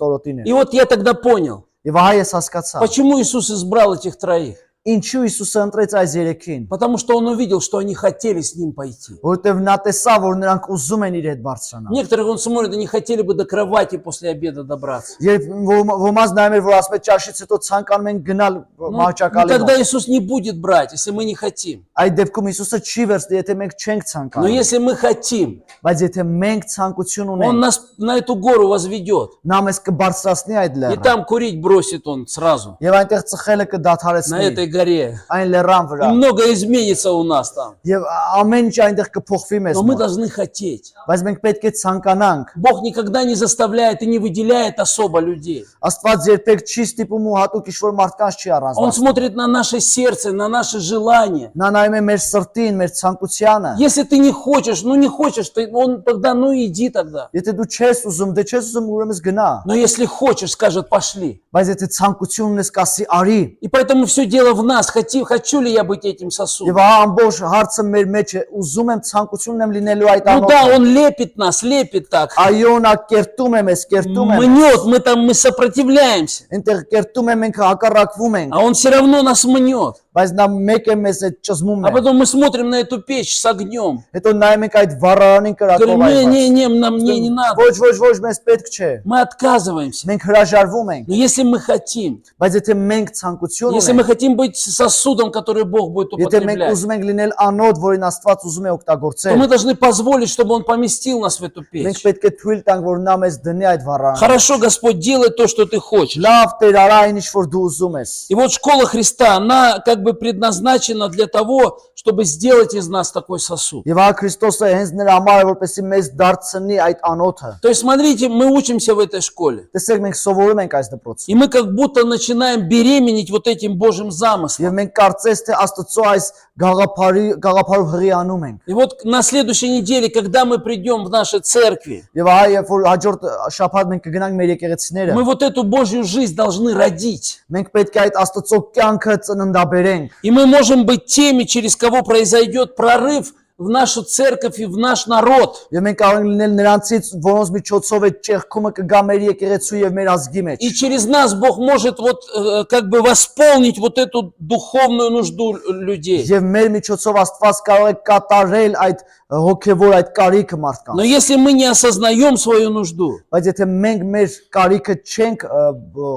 ստորոտին И էր։ вот я тогда понял, Եվ ահա ես հասկացա, почему Иисус избрал этих троих. ինչու Հիսուսը ընտրեց այս երեքին, Потому что он увидел, что они хотели с ним пойти. որովհետեւ նա տեսավ, որ նրանք ուզում են իր հետ бարձրանալ։ Некоторых он смотрит, они хотели бы до кровати после обеда добраться. Երբ ոմազ նայում էր, որ ասում է ճաշից հետո ցանկանում են գնալ Ну, մահճակալի тогда մոտ։ Иисус не будет брать, если мы не хотим. Այդ դեպքում Հիսուսը չի վերցնի, եթե մենք չենք Но ցանկանում։ если мы хотим, Բայց եթե մենք ցանկություն Он ունենք, нас на эту гору возведет. նա մեզ կբարձրացնի այդ И լեռը։ там курить бросит Он сразу. Եվ այնտեղ ծխելը На կդադարեցնի։ этой горе. այն լեռան И վրա։ много изменится у нас там. Եվ ամեն ինչ այնտեղ կփոխվի մեզ Но мы մոտ։ должны хотеть. Բայց մենք պետք է ցանկանանք։ Бог никогда не заставляет и не выделяет особо людей. Աստված երբեք չի ստիպում ու հատուկ ինչ-որ մարդկանց չի Он առանձնացնում։ смотрит на наше сердце, на наши желания. Նա նայում է մեր սրտին, մեր ցանկությանը։ Если ты не хочешь, ну не хочешь, он тогда, ну иди тогда. Եթե դու չես ուզում, դե չես ուզում, ուրեմն գնա։ Но если хочешь, скажет, пошли. Բայց եթե ցանկություն ունես, կասի արի։ И поэтому все дело в нас. Хочу ли я быть этим Եվ сосудом? ահա ամբողջ հարցը մեր մեջ է, ուզում եմ ցանկություն ունեմ լինելու այդ Ну да, անոթը։ он лепит нас, лепит так. Այո, նա կերտում է մեզ, կերտում է։ Мнет, мы сопротивляемся. Այնտեղ կերտում է, մենք հակառակվում ենք, А он все равно нас мнет. բայց նա մեկ է մեզ այդ ճզմում А է։ потом мы смотрим на эту печь с огнем. Հետո нայում ենք այդ վառարանին Говорим, կրակով այված։ не, мне не надо. Ոչ, մեզ պետք չէ։ Мы отказываемся. Մենք հրաժարվում ենք, Но если мы хотим, բայց եթե մենք ցանկություն если мы ունենք, хотим быть сосудом, который Бог будет եթե մենք употреблять, ուզում ենք լինել անոթ, որին Աստված ուզում է то օգտագործել, мы должны позволить, чтобы Он поместил нас в эту մենք печь. պետք է թույլ տանք, որ նա մեզ դնի այդ վառարանը։ Хорошо, Господь, делай то, что Ты хочешь. Լավ Տեր, արա այն ինչ որ դու ուզում ես։ И вот школа Христа, она как бы предназначена для того, чтобы сделать из нас такой сосуд. Եվ ահա Քրիստոսը հենց նրա համար է, որպեսզի մեզ դարձնի այդ անոթը։ То есть, смотрите, мы учимся в этой школе. Տեսեք, մենք սովորում ենք այս դպրոցում։ И мы как будто начинаем беременеть вот этим Божьим замыслом. Եվ մենք կարծես թե Աստծո այս գաղափարով հղիանում ենք։ И вот на следующей неделе, когда мы придем в наши церкви, Եվ ահա երբ որ հաջորդ շաբաթ մենք կգնանք մեր եկեղեցիները, мы вот эту Божью жизнь должны родить. մենք պետք է այդ Աստծո կյանքը ծննդաբերենք։ И мы можем быть теми, через кого произойдет прорыв в нашу церковь и в наш народ. Եվ մենք կարող ենք լինել նրանցից, որոնց միջոցով այդ ճեղքումը կգա մեր եկեղեցու եւ մեր ազգի մեջ։ И через нас Бог может вот как бы восполнить вот эту духовную нужду людей. Եվ մեր միջոցով Աստված կարող է կատարել այդ հոգեվոր այդ կարիքը Но մարդկանց։ если мы не осознаем свою нужду, Բայց եթե մենք մեր կարիքը չենք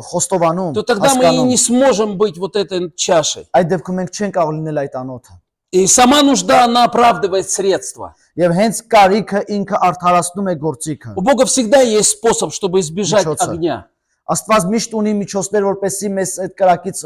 խոստովանում, то тогда мы и հասկանում, не сможем быть вот этой чашей. այդ դեպքում մենք չենք կարող լինել այդ անոթը։ И сама нужда, она оправдывает средства. Եվ հենց կարիքը ինքը արդարացնում է գործիքը։ У Бога всегда есть способ, чтобы избежать Միջոցը։ огня. Աստված միշտ ունի միջոցներ, որպեսզի մեզ այդ կրակից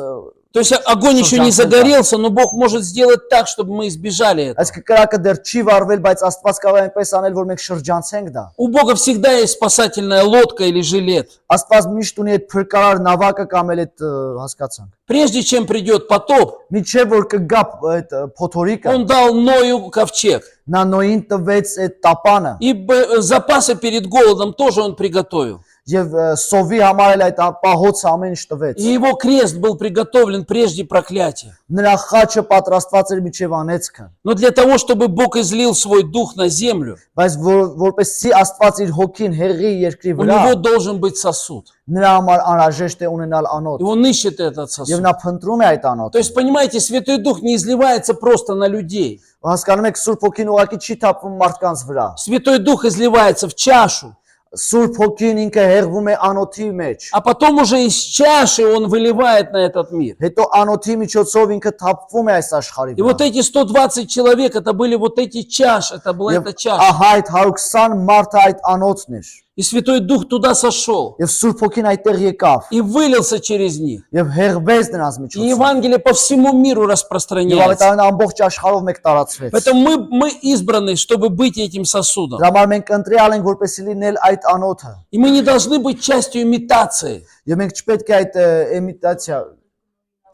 То есть огонь еще не загорелся, но Бог может сделать так, чтобы мы избежали этого. այս կրակը դեռ չի վառվել, բայց Աստված կարող է այնպես անել, որ մենք շրջանցենք դա։ У Бога всегда есть спасательная лодка или жилет. Աստված միշտ ունի այդ փրկարար նավակը կամ էլ այդ հասկացանք։ Прежде чем придет потоп, Միջև որ կգա այդ փոթորիկը, Он дал Ною ковчег. նա նոյին տվեց այդ տապանը И запасы перед голодом тоже Он приготовил. եւ սովի համար էլ այդ պահոցը ամեն ինչ տվեց։ И его крест был приготовлен прежде проклятия. Նրա խաչը պատրաստված էր միջև անեծքը, Но для того, чтобы Бог излил свой дух на землю, բայց որպեսզի Աստված իր հոգին հեղի երկրի у վրա, него должен быть сосуд. նրա համար անհրաժեշտ է ունենալ И անոթ Он ищет этот եւ сосуд. նա փնտրում է այդ То անոթը։ есть, понимаете, Святой Дух не изливается просто на людей. Հասկանում եք, Սուրբ Հոգին ուղղակի չի թափվում մարդկանց վրա։ Святой Дух изливается в чашу, Սուրբ Հոգին ինքը հեղվում է անոթի մեջ։ а потом уже из чаши Он выливает на этот мир. Հետո անոթի միջոցով ինքը թափվում է այս աշխարհի И вот վրա։ эти 120 человек, это были вот эти чаши, это была Եվ эта чаша. ահա այդ 120 մարդը այդ անոթն էր։ И Святой Дух туда сошел Եվ Սուրբ Հոգին այդտեղ եկավ и вылился через них. եւ հեղվեց նրանց И միջոցով։ Евангелие по всему миру Եվ распространяется. ավետարանը ամբողջ աշխարհով մեկ տարածվեց։ Поэтому мы избраны, чтобы быть этим сосудом. Դրա համար մենք ընտրյալ ենք որպեսզի լինել այդ անոթը։ И мы не должны быть частью имитации. Եվ մենք չպետք է այդ իմիտացիա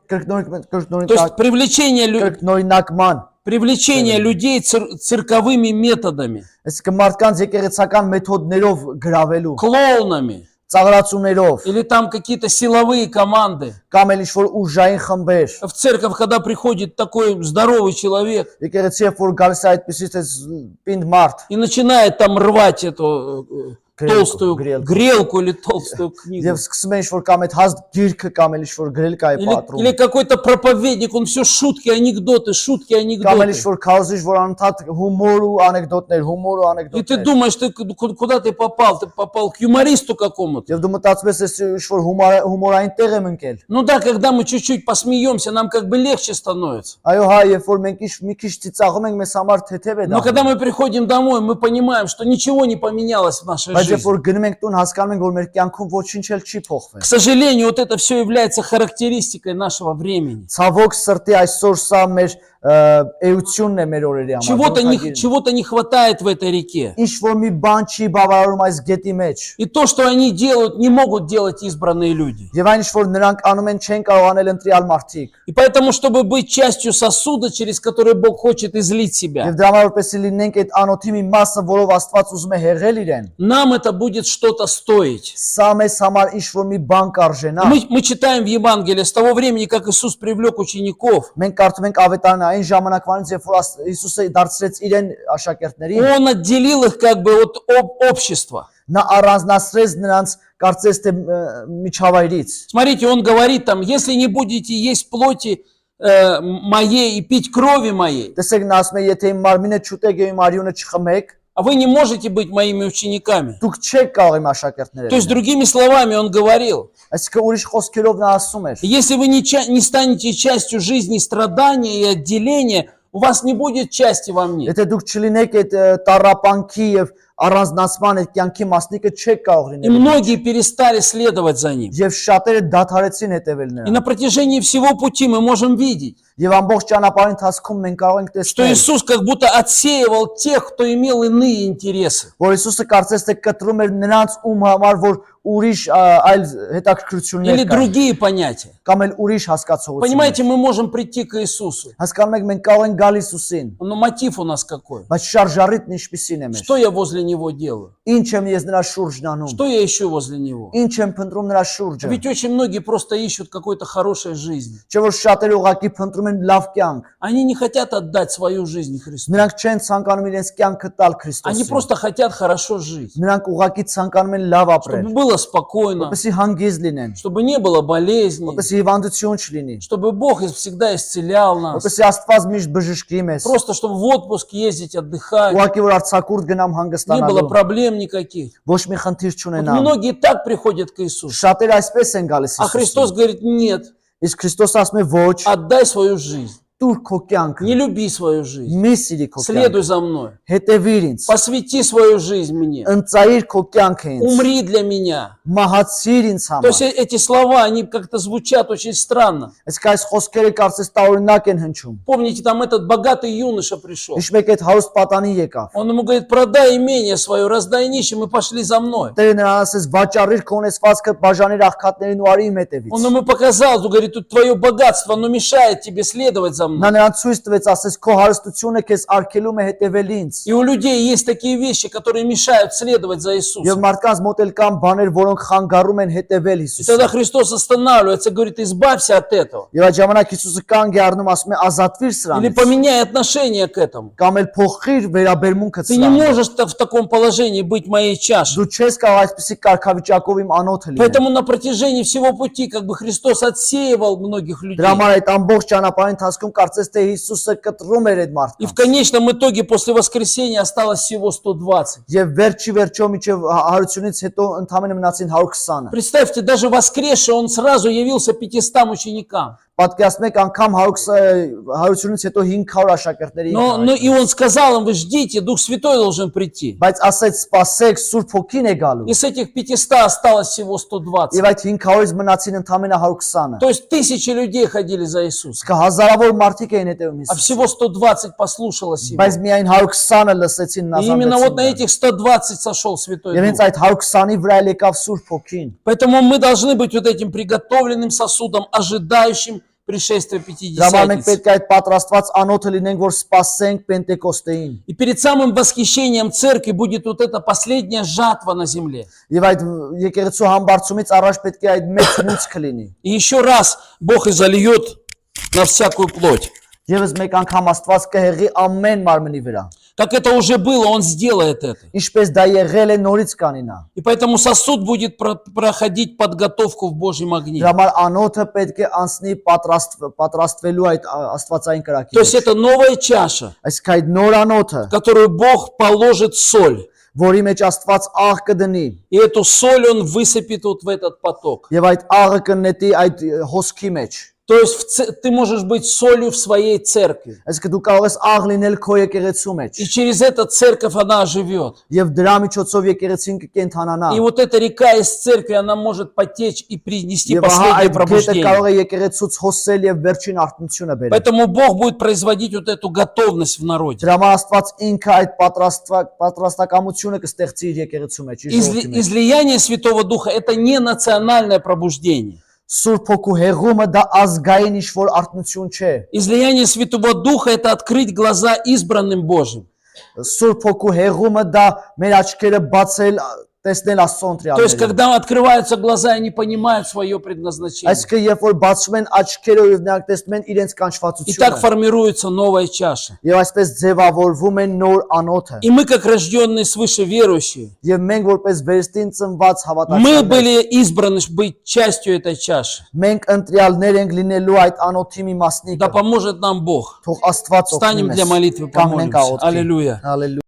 То есть կրկնօրինակման привлечение людей цирковыми методами, այսինքն մարդկանց եկեղեցական մեթոդներով գրավելու, клоунами ծաղրացումներով или там какие-то силовые команды. կամ էլ ինչ-որ ուժային խմբեր։ В церковь, когда приходит такой здоровый человек Եկեղեցի երբ որ գալիս է այդպեսի պինդ մարդ, и начинает там рвать эту толстую грелку. грелку или толстую книгу. եւ սկսում է ինչ-որ կամ այդ հաստ գիրքը կամ էլ ինչ-որ գրել կա է Или պատրում, какой-то проповедник, он все шутки, анекдоты, шутки, կամ էլ анекдоты. ինչ-որ քարոզիչ, որ անընդհատ հումոր ու անեկդոտներ, հումոր ու И ты անեկդոտներ։ думаешь, куда ты попал? Ты попал к юмористу какому-то. Եւ դու մտածում ես ինչ-որ հումորային տեղ եմ ընկել։ Ну да, когда мы чуть-чуть посмеемся, нам как бы легче становится. Այո, հա, երբ որ մենք մի քիչ ծիծաղում ենք, մեզ համար թեթև է դա։ Но когда мы приходим домой, мы понимаем, что ничего не поменялось в нашей Բայց Բայց երբ жизнь. որ գնում ենք տուն, հասկանում ենք, որ մեր կյանքում ոչինչ էլ չի փոխվել։ К сожалению, вот это все является характеристикой нашего времени. Ցավոք սրտի այսօր սա մեր էությունն է մեր օրերի համար։ Ոնց Чего-то не хватает в этой реке. Ինչ որ մի բան չի բավարարում այս գետի մեջ։ И то, что они делают, не могут делать избранные люди. Եվ այն ինչ որ նրանք անում են, չեն կարող անել ընտրյալ մարդիկ։ И поэтому, чтобы быть частью сосуда, через который Бог хочет излить себя, Եվ դրա համար որպեսզի լինենք այդ անոթի մի մասը, որով Աստված ուզում է հեղել իրեն։ нам это будет что-то стоить. Սա մեզ համար ինչ որ մի բան կարժենա։ Мы читаем в Евангелии с того времени, как Иисус привлек учеников. Մենք կարդում ենք ավետարանը այն ժամանակվանից, երբ որ Հիսուսը դարձրեց իրեն աշակերտներին, Он отделил их как бы от общества. նա առանձնացրեց նրանց կարծես թե միջավայրից։ Смотрите, он говорит там, если не будете есть плоти моей и пить крови моей, Տեսեք նա ասում է, եթե իմ մարմինը չուտեք եւ իմ արյունը չխմեք, а вы не можете быть моими учениками. դուք չեք կարող իմ աշակերտներ То есть, լինել։ другими словами, он говорил, Այսինքն ուրիշ խոսքերով նա ասում էր, если вы не станете частью жизни страдания и отделения, у вас не будет части во мне. եթե դուք չլինեք այդ տառապանքի եւ առանձնացման այդ կյանքի մասնիկը չեք կարող И լինել։ многие перестали следовать за ним. Եվ шատերը դադարեցին հետևել И նրան։ на протяжении всего пути мы можем видеть, Եվ ամբողջ ճանապարհի ընթացքում մենք կարող ենք что տեսնել, Иисус как будто отсеивал тех, кто имел иные интересы. որ Հիսուսը կարծես թե կտրում էր նրանց ում համար, որ ուրիշ այլ հետաքրքրություններ Или կան, другие понятия. կամ էլ ուրիշ հասկացողություններ։ Понимаете, мы можем прийти к Иисусу, Հասկանում եք, մենք կարող ենք գալ Հիսուսին, но мотив у нас какой? բայց շարժառիթն ինչպիսին է մեր։ Что я возле Него делаю? Ինչ եմ ես նրա շուրջն անում։ Что я ищу возле Него? Ինչ եմ փնտրում նրա շուրջը։ Ведь очень многие просто ищут какой-то хорошей жизни. Չէ՞ որ շատերը ուղղակի փնտրում են լավ կյանք։ Они не хотят отдать свою жизнь Христу. Նրանք չեն ցանկանում իրենց կյանքը տալ Они Քրիստոսին։ просто хотят хорошо жить, Նրանք ուղղակի ցանկանում են լավ ապրել, чтобы было спокойно, որպեսզի հանգիստ լինեն, чтобы не было болезней, որպեսզի հիվանդություն չլինի, чтобы Бог всегда исцелял нас, որպեսզի Աստված միշտ բժշկի մեզ, просто чтобы в отпуск ездить, отдыхать, ուղղակի որ արձակուրդ գնամ не было հանգստանալու, проблем никаких. ոչ մի խնդիր Вот չունենամ։ многие так приходят к Иисусу, Շատերը այսպես են գալիս а Христос Հիսուսին։ говорит, нет, Իսկ Քրիստոսը ասում է ոչ, отдай свою жизнь, տուր քո կյանքը, не люби свою жизнь, մի սիրի քո կյանքը, следуй за мной, հետևիր ինձ, посвяти свою жизнь мне, ընծայիր քո կյանքը ինձ, умри для меня. մահացիր ինձ То есть համար։ эти слова, они как-то звучат очень странно. Իսկ այս խոսքերը կարծես տարօրինակ են հնչում։ Помните, там этот богатый юноша пришел. Հիշում եք այդ հարուստ պատանին եկավ։ Он ему говорит, продай имение свое, раздай нищим и пошли за мной. Տերը նրան ասեց, վաճառիր քո ունեցվածքը, բաժանիր աղքատներին ու արի իմ Он հետևից։ ему показал, говорит, тут твое богатство, оно мешает тебе следовать за Նա мной. նրան ցույց տվեց, ասեց, քո հարստությունը քեզ արգելում է հետևել ինձ։ И у людей есть такие вещи, которые мешают следовать за Եվ Иисусом. մարդկանց մոտ էլ կան բաներ, որոնք խանգարում են հետևել И Հիսուսին։ тогда Христос останавливается, говорит, избавься от этого. Եվ այդ ժամանակ Հիսուսը կանգ է առնում, ասում է, ազատվիր Или սրանից։ поменяй отношение к этому. Կամ էլ փոխիր վերաբերմունքը Ты не սրանից։ можешь в таком положении быть моей чашей. Դու չես կարող այսպեսի կարգավիճակով իմ անոթը լինել։ Поэтому на протяжении всего пути как бы Христос отсеивал многих людей. Դրա համար այդ ամբողջ ճանապարհի ընթացքում կարծես թե Հիսուսը կտրում էր այդ И в մարդկանց։ конечном итоге после воскресения осталось всего 120. Եվ վերջի միջև հարությունից հետո ընդամենը մնացին 120-ը։ Представьте, даже воскресший он сразу явился 500 ученикам. Պատկերացնեք անգամ 120-ից հետո 500 աշակերտների Но и он сказал им, вы ждите, Дух Святой должен прийти. բայց ասեց սպասեք Սուրբ Հոգին է գալու։ И с этих 500 осталось всего 120. Եվ այդ 500-ից մնացին ընդամենը 120-ը։ То есть тысячи людей ходили за Иисусом, Իսկ հազարավոր մարդիկ էին հետևում а Հիսուսին։ всего 120 послушалось его. Բայց միայն 120-ը лսեցին И именно вот на նազանվեցին։ этих 120 сошел Святой Եվ Дух. հենց այդ 120-ի վրա էլ եկավ Սուրբ Հոգին։ Поэтому мы должны быть вот этим приготовленным сосудом, ожидающим пришествия Դրա համար մենք Пятидесятницы. պետք է այդ պատրաստված անոթը լինենք, որ սպասենք Պենտեկոստեին։ И перед самым восхищением церкви будет вот эта последняя жатва на земле. Եվ այդ եկեղեցու համբարձումից առաջ պետք է այդ մեծ նույցքը լինի։ И еще раз Бог и зальет на всякую плоть. Եվս մեկ անգամ Աստված կհեղի ամեն մարմնի վրա։ Как это уже было, Он сделает это. Ինչպես դա եղել է նորից կանինա։ И поэтому сосуд будет проходить подготовку в Божьем огне. Դրա համար անոթը պետք է անցնի պատրաստվելու այդ աստվածային կրակի То есть մեջ։ это новая чаша, Այսինքն այդ նոր անոթը, в которую Бог положит соль. որի մեջ Աստված աղ կդնի, И эту соль Он высыпет вот в этот поток. եւ այդ աղը կնետի այդ հոսքի մեջ։ То есть ты можешь быть солью в своей церкви. Այսինքն դու կարող ես աղ լինել քո եկեղեցու մեջ И через это церковь, она оживет. եւ դրա միջոցով եկեղեցին կկենթանանա И вот эта река из церкви, она может потечь и принести եւ ահա последнее այդ գետը пробуждение. կարող է եկեղեցուց հոսել եւ վերջին արթնությունը բերել Поэтому Бог будет производить вот эту готовность в народе. դրա համար Աստված ինքը այդ պատրաստակամությունը կստեղծի իր եկեղեցու մեջ իր ժողովրդի մեջ Излияние Святого Духа – это не национальное пробуждение. Սուրբ հոգու հեղումը դա ազգային ինչ-որ արթնություն չէ Излияние Святого Духа – это открыть глаза избранным Божьим. Սուրբ հոգու հեղումը դա մեր աչքերը բացել տեսնել Աստծո То есть, ընտրյալներին когда открываются глаза, они понимают свое предназначение. Այսինքն երբ որ բացվում են աչքերը եւ նրանք տեսնում են իրենց И так կանչվածությունը формируется новая чаша. եւ այսպես ձևավորվում են նոր անոթը И мы, как рожденные свыше верующие, եւ մենք որպես վերստին ծնված мы հավատացյալներ были избраны быть частью этой чаши. մենք ընտրյալներ ենք լինելու այդ անոթի մի Да մասնիկը поможет нам Бог. թող Աստված Встанем օգնի для մեզ молитвы, կանգնենք помолимся. աղոթքի Аллилуйя. Հալելույա